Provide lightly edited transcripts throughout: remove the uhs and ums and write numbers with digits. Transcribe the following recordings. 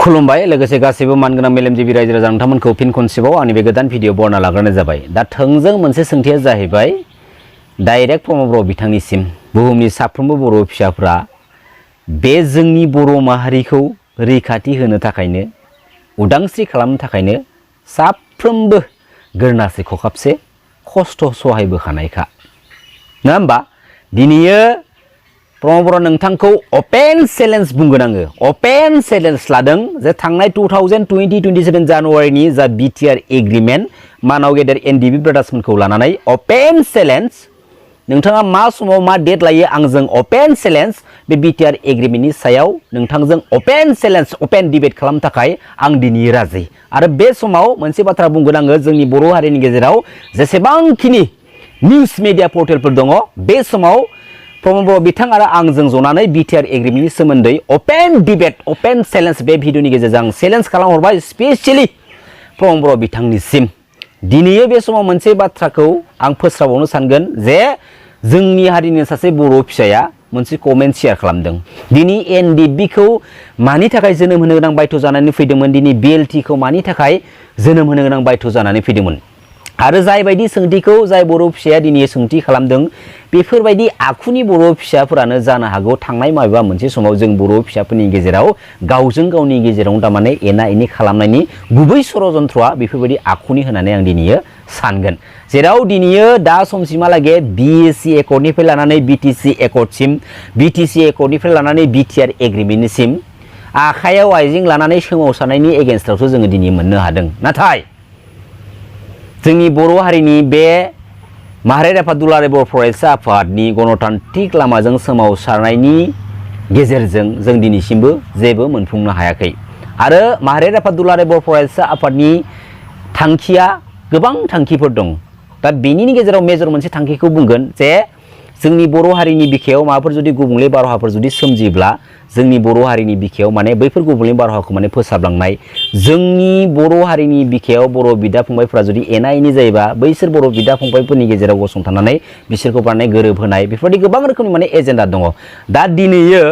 खुलुमबाय लोगोसे गासैबो मानगोनां मेलेमजिबि रायजो राजा नोंथांमोनखौ फिन खनसेबाव आंनि बे गोदान भिडिअ बरना लाग्रोनाय जाबाय। दा थोंजों मोनसे सोंथिया जाहैबाय डाइरेक्ट प्रमद बर' बिथांनिसिम बुहुमनि साफ्रोमबो बर' फिसाफ्रा बे जोंनि बर' माहारिखौ रैखाथि होनो थाखायनो उदांस्रि खालामनो थाखायनो साफ्रोमबो गोरनासे खखाबसे खस्थ' सहायबोखानायखा नङा होमबा? दिनैयो प्रमद बर' नोंथांखौ अपेन चेलेन्ज बुंगोन आङो। अपेन चेलेन्ज लादों जे थांनाय 2027 जानुवारिनि जा बिटिआर एग्रिमेन्ट मानाव गेदेर एनडिबि ब्रादार्समोनखौ लानानै अपेन चेलेन्ज नोंथाङा मा समाव मा डेट लायो आंजों अपेन चेलेन्ज बे बिटिआर एग्रिमेन्टनि सायाव नोंथांजों अपेन चेलेन्ज अपेन डिबेट खालामनो थाखाय आं दिनै राजि। आरो बे समाव मोनसे बाथ्रा बुंगोन आङो, जोंनि बर' हारिनि गेजेराव जेसेबांखिनि निउस मिडिया पर्टेलफोर दङ बे समाव प्रमद बर' बिथां आरो आंजों जनानै बिटिआर एग्रिमेन्टनि सोमोन्दै अपेन डिबेट अपेन चेलेन्ज बे भिडिअनि गेजेरजों आं चेलेन्ज खालामहरबाय स्पेसियेलि प्रमद बर' बिथांनिसिम। दिनैयो बे समाव मोनसे बाथ्राखौ आं फोस्रावबावनो सानगोन जे जोंनि हारिनि सासे बर' फिसाया मोनसे कमेन्ट शेयार खालामदों। दिनै एनडिबिखौ मानि थाखाय जोनोम होनो गोनां बायथ' जानानै फैदोंमोन, दिनै बिएलटिखौ मानि थाखाय जोनोम होनो गोनां बायथ' जानानै फैदोंमोन। आरो जायबायदि सोंथिखौ जाय बर' फिसाया दिनै सोंथि खालामदों बेफोरबायदि आखुनि बर' फिसाफोरानो जानो हागौ थांनाय माबेबा मोनसे समाव जों बर' फिसाफोरनि गेजेराव गावजों गावनि गेजेराव थारमाने एना एनि खालामनायनि गुबै षड़यन्त्रआ बेफोरबायदि आखुनि होननानै आं दिनैयो सानगोन। जेराव दिनैयो दा समसिमहालागै बिएसि एकर्डनिफ्राय लानानै बिटिसि एकर्डसिम, बिटिसि एकर्डनिफ्राय लानानै बिटिआर एग्रिमेन्टनिसिम आखायाव आइजें लानानै सोमावसारनायनि एगेन्स्टआवसो जोङो दिनै मोननो हादों। नाथाय जोंनि बर' हारिनि बे माहारियारि आफाद दुलाराय बर' फरायसा आफादनि गणतान्त्रिक लामाजों सोमावसारनायनि गेजेरजों जों दिनैसिमबो जेबो मोनफुंनो हायाखै। आरो माहारियारि आफाद दुलाराय बर' फरायसा आफादनि थांखिया गोबां थांखिफोर दं। दा बेनि गेजेराव मेजर मोनसे थांखिखौ बुंगोन जे जोंनि बर' हारिनि बिखायाव माबाफोर जुदि गुबुंले बारहावाफोर जुदि सोमजियोब्ला जोंनि बर' हारिनि बिखायाव माने बैफोर गुबुंले बारहावाखौ माने फोसाबलांनाय, जोंनि बर' हारिनि बिखायाव बर' बिदा फंबायफोरा जुदि एना एनि जायोबा बैसोर बर' बिदा फंबायफोरनि गेजेराव गसंथानानै बिसोरखौ माने गोरोबहोनाय बेफोरबायदि गोबां रोखोमनि माने एजेन्डा दङ। दा दिनैयो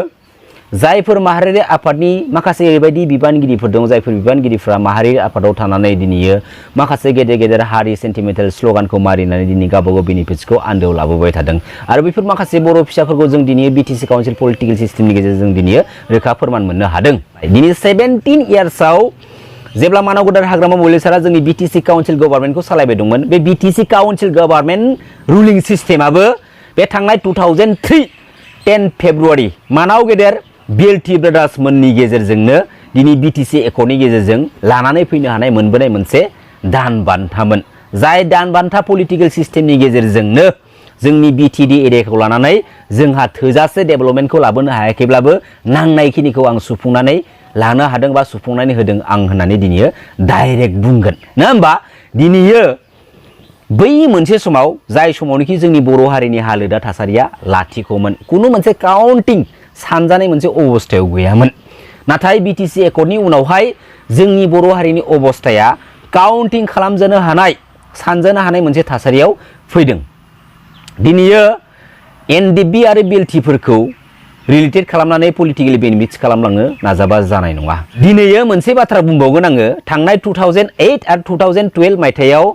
जायफोर माहारियारि आफादनि माखासे ओरैबायदि बिबानगिरिफोर दं जायफोर बिबानगिरिफ्रा माहारियारि आफादाव थानानै दिनैयो माखासे गेदेर गेदेर हारि सेन्टिमेन्टेल स्ल'गानखौ मारिनानै दिनै गावबागाव बेनिफिट्सखौ आन्दोआव लाबोबाय थादों। आरो बेफोर माखासे बर' फिसाफोरखौ जों दिनै बिटिसि काउन्सिल पलिटिकेल सिस्टेमनि गेजेरजों दिनै रोखा फोरमान मोननो हादों। दिनै 17 इयार्सआव जेब्ला मानाव गोदान हाग्रामा महिला सारा जोंनि बिटिसि काउन्सिल गभर्नमेन्टखौ सालायबाय दंमोन, बे बिटिसि काउन्सिल गभर्नमेन्ट रुलिं सिस्टेमाबो बे थांनाय 2003 10 फेब्रुवारि मानाव गेदेर बिएलटि ब्रादार्स मोननि गेजेरजोंनो दिनै बिटिसि एकर्डनि गेजेरजों लानानै फैनो हानाय मोनबोनाय मोनसे दान बान्थामोन। जाय दान बान्था पलिटिकेल सिस्टेमनि गेजेरजोंनो जोंनि बिटिडि एरियाखौ लानानै जोंहा थोजासे डेभेलपमेन्टखौ लाबोनो हायाखैब्लाबो नांनायखिनिखौ आं सुफुंनानै लानो हादों बा सुफुंनानै होदों आं होननानै दिनैयो डाइरेक्ट बुंगोन। नङा होमबा? दिनैयो बै मोनसे समाव जाय समावनोखि जोंनि बर' हारिनि हालोदा थासारिया लाथिख'मोन, खुनु मोनसे काउन्टिं सानजानाय मोनसे अबस्थायाव गैयामोन। नाथाय बिटिसि एकर्डनि उनावहाय जोंनि बर' हारिनि अबस्थाया काउन्टिं खालामजानो हानाय सानजानो हानाय मोनसे थासारियाव फैदों। दिनैयो एनडिबि आरो बिएलटिफोरखौ रिलेटेड खालामनानै पलिटिकेल बेनिफिट्स खालामलांनो नाजाबा जानाय नङा। दिनैयो मोनसे बाथ्रा बुंबावगोन आङो, थांनाय 2008 आरो 2012 मायथाइयाव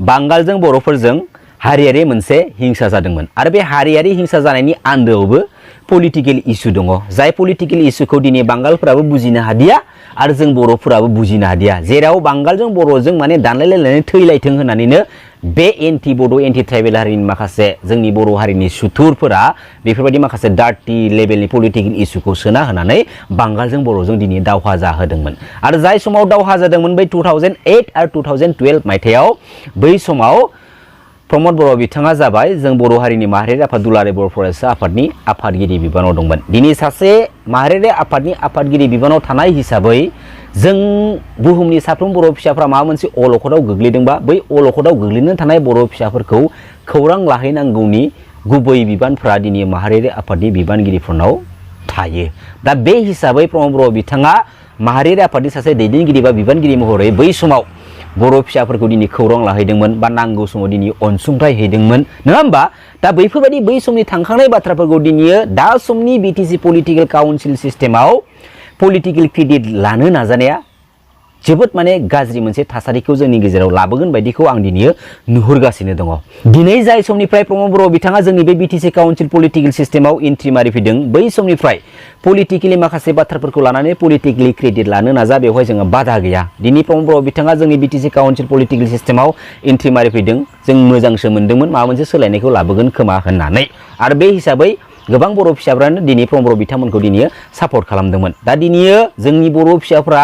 बांगालजों बर'फोरजों हारियारि मोनसे हिंसा जादोंमोन। आरो बे हारियारि हिंसा जानायनि आन्दोआवबो पलिटिकेल इसु दङ। जाय पलिटिकेल इसुखौ दिनै बांगालफोराबो बुजिनो हादिया आरो जों बर'फोराबो बुजिनो हादिया। जेराव बांगालजों बर'जों माने दानलायलायनानै थैलायथों होननानैनो बे एन्टि बड' एन्टि ट्राइबेल हारिनि माखासे जोंनि बर' हारिनि सुथुरफोरा बेफोरबायदि माखासे डार्टि लेभेलनि पलिटिकेल इसुखौ सोना होनानै बांगालजों बर'जों दिनै दावहा जाहोदोंमोन। आरो जाय समाव दावहा जादोंमोन बै 2008 आरो 2012 मायथाइयाव बै समाव प्रमद बर' बिथाङा जाबाय जों बर' हारिनि माहारियारि आफाद दुलाराय बर' फरायसा आफादनि आफादगिरि बिबानाव दंमोन। दिनै सासे माहारियारि आफादनि आफादगिरि बिबानाव थानाय हिसाबै जों बुहुमनि साफ्रोम बर' फिसाफ्रा माबा मोनसे अलखदाव गोग्लैदोंबा बै अलखदाव गोग्लैनो थानाय बर' फिसाफोरखौ खौरां लाहैनांगौनि गुबै बिबानफ्रा दिनै माहारियारि आफादनि बिबानगिरिफोरनाव थायो। दा बे हिसाबै प्रमद बर' बिथाङा माहारियारि आफादनि सासे दैदेनगिरि बा बिबानगिरि महरै बै समाव बर' फिसाफोरखौ दिनै खौरां लाहैदोंमोन बा नांगौ समाव दिनै अनसुंथाइ हैदोंमोन। नङा होमबा? दा बैफोरबायदि बै समनि थांखांनाय बाथ्राफोरखौ दिनै दा समनि बिटिसि पलिटिकेल काउन्सिल सिस्टेमाव पलिटिकेल क्रेडिट लानो नाजानाया जोबोद माने गाज्रि मोनसे थासारिखौ जोंनि गेजेराव लाबोगोन बायदिखौ आं दिनै नुहुरगासिनो दङ। दिनै जाय समनिफ्राय प्रमद बर' बिथाङा जोंनि बे बिटिसि काउन्सिल पलिटिकेल सिस्टेमाव एन्ट्रि मारिफैदों बै समनिफ्राय पलिटिकेलि माखासे बाथ्राफोरखौ लानानै पलिटिकेलि क्रेडिट लानो नाजा बेवहाय जोङो बादा गैया। दिनै प्रमद बर' बिथाङा जोंनि बिटिसि काउन्सिल पलिटिकेल सिस्टेमाव एन्ट्रि मारिफैदों जों मोजांसो मोन्दोंमोन माबा मोनसे सोलायनायखौ लाबोगोन खोमा होननानै आरो बे हिसाबै गोबां बर' फिसाफ्रानो दिनै प्रमद बर' बिथांमोनखौ दिनै सापर्ट खालामदोंमोन। दा दिनै जोंनि बर' फिसाफ्रा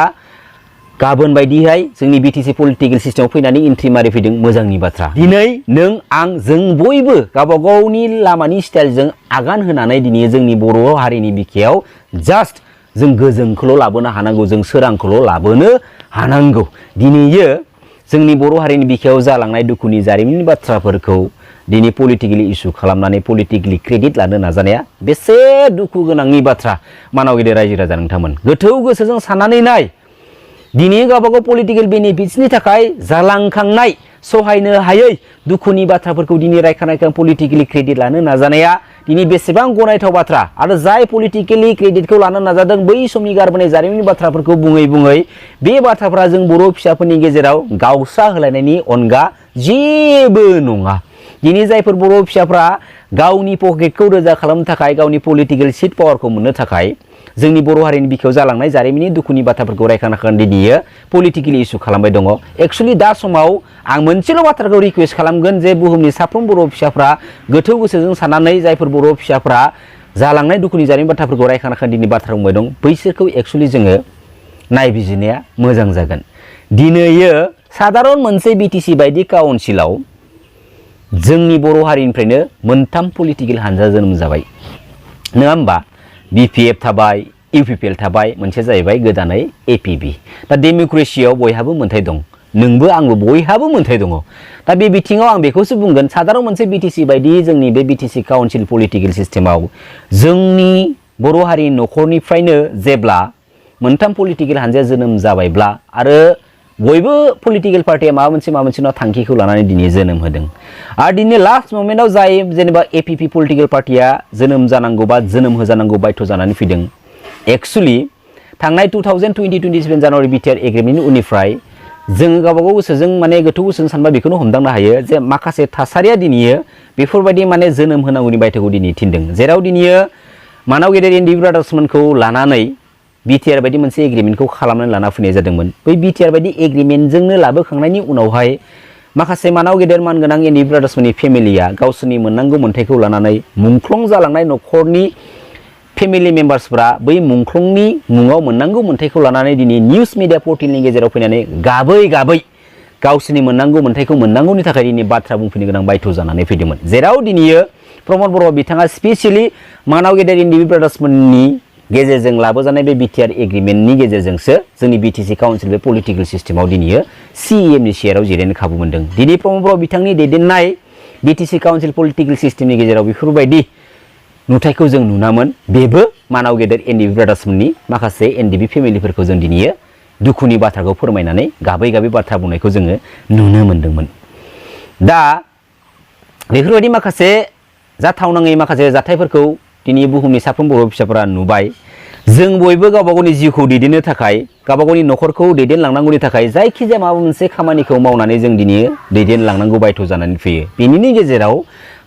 गाबोन बायदिहाय जोंनि बिटिसि पलिटिकेल सिस्टेमाव फैनानै एन्ट्रि मारिफैदों मोजांनि बाथ्रा। दिनै नों आं जों बयबो गावबा गावनि लामानि स्टाइलजों आगान होनानै दिनै जोंनि बर' हारिनि बिखायाव जास्ट जों गोजोनखौल' लाबोनो हानांगौ, जों सोरांखौल' लाबोनो हानांगौ। दिनैयो जोंनि बर' हारिनि बिखायाव जालांनाय दुखुनि जारिमिननि बाथ्राफोरखौ दिनै पलिटिकेलि इसु खालामनानै पलिटिकेलि क्रेडिट लानो नाजानाया बेसे दुखु गोनांनि बाथ्रा। मानाव गेदेर रायजो राजा नोंथांमोन गोथौ गोसोजों साननानै नाय। दिनै गावबागाव पलिटिकेल बेनिफिट्सनि थाखाय जालांखांनाय सहायनो हायै दुखुनि बाथ्राफोरखौ दिनै रायखां पलिटिकेलि क्रेडिट लानो नाजानाया दिनै बेसेबां गनायथाव बाथ्रा आरो जाय पलिटिकेलि क्रेडिटखौ लानो नाजादों बै समनि गारबोनाय जारिमिननि बाथ्राफोरखौ बुङै बुङै बे बाथ्राफोरा जों बर' फिसाफोरनि गेजेराव गावस्रा होलायनायनि अनगा जेबो नङा। दिनै जायफोर बर' फिसाफ्रा गावनि पकेटखौ रोजा खालामनो थाखाय गावनि पलिटिकेल सिट पावारखौ मोननो थाखाय जोंनि बर' हारिनि बिखायाव जालांनाय जारिमिननि दुखुनि बाथ्राफोरखौ रायखां दिनैयो पलिटिकेलि इसु खालामबाय दङ। एक्सुवेलि दा समाव आं मोनसेल' बाथ्राखौ रिकुवेस्ट खालामगोन जे बुहुमनि साफ्रोम बर' फिसाफ्रा गोथौ गोसोजों साननानै जायफोर बर' फिसाफ्रा जालांनाय दुखुनि जारिमिन बाथ्राफोरखौ रायखां दिनै बाथ्रा बुंबाय दं बैसोरखौ एक्सुवेलि जोङो नायबिजिरनाया मोजां जागोन। दिनैयो साधारन मोनसे बिटिसि बायदि काउन्सिलाव जोंनि बर' हारिनिफ्रायनो मोनथाम पलिटिकेल हानजा जोनोम जाबाय नङा होमबा? बिपिएफ थाबाय, इउपिपिएल थाबाय, मोनसे जाहैबाय गोदानै एपिबि। दा डेम'क्रेसियाव बयहाबो मोन्थाय दं, नोंबो आंबो बयहाबो मोन्थाय दङ। दा बे बिथिङाव आं बेखौसो बुंगोन साधारन मोनसे बिटिसि बायदि जोंनि बे बिटिसि काउन्सिल पलिटिकेल सिस्टेमाव जोंनि बर' हारिनि न'खरनिफ्रायनो जेब्ला मोनथाम पलिटिकेल हानजाया जोनोम जाबायब्ला आरो बयबो पलिटिकेल पार्टिया माबा मोनसे थांखिखौ लानानै दिनै जोनोम होदों आरो दिनै लास्ट मोमेन्टआव जाय जेनेबा एपिपि पलिटिकेल पार्टिया जोनोम जानांगौ बा जोनोम होजानांगौ बायथ' जानानै फैदों। एक्सुवेलि थांनाय 2027 जानुवारि बिटिआर एग्रिमेन्टनि उननिफ्राय जोङो गावबागाव गोसोजों माने गोथौ गोसोजों सानबा बेखौनो हमदांनो हायो जे माखासे थासारिया दिनैयो बेफोरबायदि माने जोनोम होनांगौनि बायथ'खौ दिनै थिनदों। जेराव दिनैयो मानाव गेदेर एनडि ब्रादार्समोनखौ लानानै बिटिआर बायदि मोनसे एग्रिमेन्टखौ खालामनानै लाना फैनाय जादोंमोन। बै बिटिआर बायदि एग्रिमेन्टजोंनो लाबोखांनायनि उनावहाय माखासे मानाव गेदेर मानगोनां एनडि ब्रादार्समोननि फेमिलिया गावसोरनि मोननांगौ मोन्थायखौ लानानै मुंख्लं जालांनाय न'खरनि फेमिलि मेम्बार्सफ्रा बै मुंख्लंनि मुङाव मोननांगौ मोन्थायखौ लानानै दिनै निउस मिडिया पर्टेलनि गेजेराव फैनानै गाबै गावसोरनि मोननांगौ मोन्थायखौ मोननांगौनि थाखाय दिनै बाथ्रा बुंफैनो गोनां बायथ' जानानै फैदोंमोन। जेराव दिनैयो प्रमद बर' बिथाङा स्पेसियेलि मानाव गेदेर एनडि ब्रादार्समोननि गेजेरजों लाबोजानाय बे बिटिआर एग्रिमेन्टनि गेजेरजोंसो जोंनि बिटिसि काउन्सिल बे पलिटिकेल सिस्टेमाव दिनैयो सिइएमनि चेयाराव जिरायनो खाबु मोनदों। दिनै प्रमद बर' बिथांनि दैदेननाय बिटिसि काउन्सिल पलिटिकेल सिस्टेमनि गेजेराव बेफोरबायदि नुथायखौ जों नुनामोन। बेबो मानाव गेदेर एनडिबि ब्रादार्समोननि माखासे एनडिबि फेमिलिफोरखौ जों दिनैयो दुखुनि बाथ्राखौ फोरमायनानै गाबै बाथ्रा बुंनायखौ जोङो नुनो मोन्दोंमोन। दा बेफोरबायदि माखासे जाथावनाङै माखासे जाथायफोरखौ दिनै बुहुमनि साफ्रोम बर' फिसाफोरा नुबाय। जों बयबो गावबा गावनि जिउखौ दैदेननो थाखाय गावबा गावनि न'खरखौ दैदेनलांनांगौनि थाखाय जायखिजाया माबा मोनसे खामानिखौ मावनानै जों दिनै दैदेनलांनांगौ बायथ' जानानै फैयो। बेनिनो गेजेराव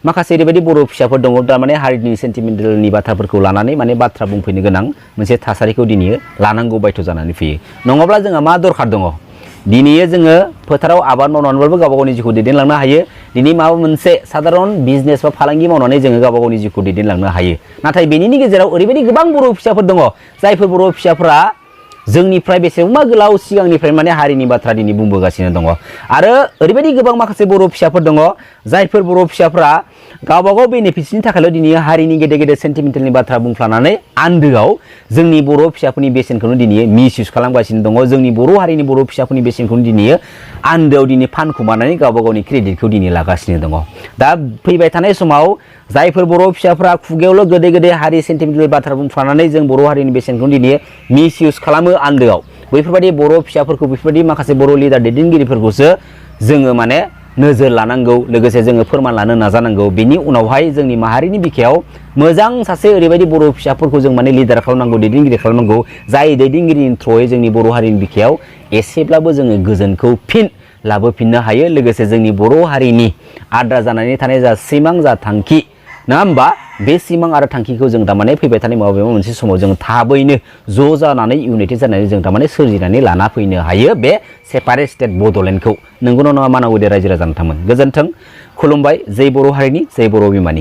माखासे ओरैबायदि बर' फिसाफोर दङ थारमाने हारिनि सेन्टिमेन्टेलनि बाथ्राफोरखौ लानानै माने बाथ्रा बुंफैनो गोनां मोनसे थासारिखौ दिनै लानांगौ बायथ' जानानै फैयो। नङाब्ला जोंहा मा दरखार दङ? दिनै जोङो फोथाराव आबाद मावनानैबाबो गावबा गावनि जिउखौ दैदेनलांनो हायो। दिनै माबा मोनसे साधारन बिजनेस बा फालांगि मावनानै जोङो गावबा गावनि जिउखौ दैदेनलांनो हायो। नाथाय बेनिनि गेजेराव ओरैबायदि गोबां बर' फिसाफोर दङ जायफोर बर' फिसाफोरा जोंनिफ्राय बेसेबांबा गोलाव सिगांनिफ्राय माने हारिनि बाथ्रा दिनै बुंबोगासिनो दङ आरो ओरैबायदि गोबां माखासे बर' फिसाफोर दङ जायफोर बर' फिसाफोरा गावबा गाव बेनिफिट्सनि थाखायल' दिनै हारिनि गेदेर सेन्टिमेन्टेलनि बाथ्रा बुंफ्लानानै आन्दोआव जोंनि बर' फिसाफोरनि बेसेनखौनो दिनै मिसइउज खालामगासिनो दङ। जोंनि बर' हारिनि बर' फिसाफोरनि बेसेनखौनो दिनै आन्दोआव दिनै फानखुमानानै गावबा गावनि क्रेडिटखौ दिनै लागासिनो दङ। दा फैबाय थानाय समाव जायफोर बर' फिसाफोरा खुगायावल' गोदै हारि सेन्टिमेन्टेल बाथ्रा बुंफ्लानानै जों बर' हारिनि बेसेनखौ दिनै मिसइउज खालामो आन्दोआव बैफोरबायदि बर' फिसाफोरखौ बेफोरबायदि माखासे बर' लिडार दैदेनगिरिफोरखौसो जोङो माने नोजोर लानांगौ लोगोसे जोङो फोरमान लानो नाजानांगौ बेनि उनावहाय जोंनि माहारिनि बिखायाव मोजां सासे ओरैबायदि बर' फिसाफोरखौ जों माने लिडार खालामनांगौ दैदेनगिरि खालामनांगौ जाय दैदेनगिरिनि थ्रयै जोंनि बर' हारिनि बिखायाव एसेब्लाबो जोङो गोजोनखौ फिन लाबोफिननो हायो लोगोसे जोंनि बर' हारिनि आद्रा जानानै थानाय जा सिमां जा थांखि नङा होमबा बे सिमां आरो थांखिखौ जों थारमाने फैबाय थानाय माबा मोनसे समाव जों थाबैनो ज' जानानै इउनाइटेड जानानै जों थारमाने सोरजिनानै लाना फैनो हायो बे सेपारेट स्टेट बड'लेण्डखौ नंगौना नङा मानांगौ दे रायजो राजा नोंथांमोन गोजोन्थों खुलुमबाय जै बर' हारिनि जै बर' बिमानि